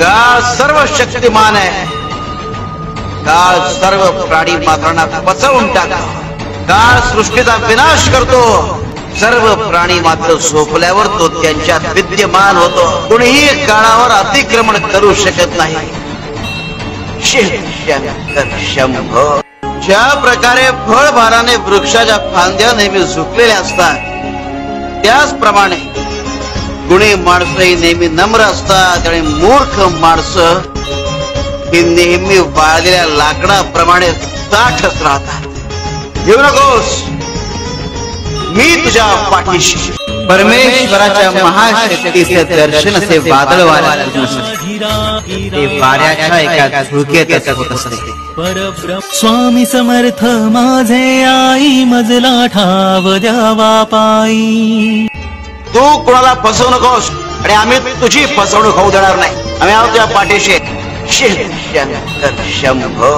काळ सर्व शक्तिमान आहे, काळ सर्व प्राणी मात्रांना पचवून टाकतो, काळ सृष्टीचा विनाश करतो, सर्व प्राणी मात्र झोपल्यावर तो त्यांच्यात विद्यमान होतो, कुणीही काळावर अतिक्रमण करू शकत नाही। शिव शंकर शंभो। ज्या प्रकारे फळभाराने वृक्षाच्या फांद्या नेहमी झुकलेल्या असतात, त्याचप्रमाणे गुणी माणसं ही नेहमी नम्र असतात आणि मूर्ख माणसं ही नेहमी वाळलेल्या लाकडाप्रमाणे ताठच राहतात। येऊ नकोस, मी तुझ्या पाठीशी। परमेश्वराच्या महाशक्तीचे दर्शन असे वादळ वाऱ्याच्या एका झुळकेत होत असते। स्वामी समर्थ माझे आई मजला ठाव द्यावा पायी। तू कोणाला फसवू नकोस आणि आम्ही तुझी फसवणूक होऊ देणार नाही। आम्ही आहोत तुझ्या पाठीशी। शिव शंकर शंभो।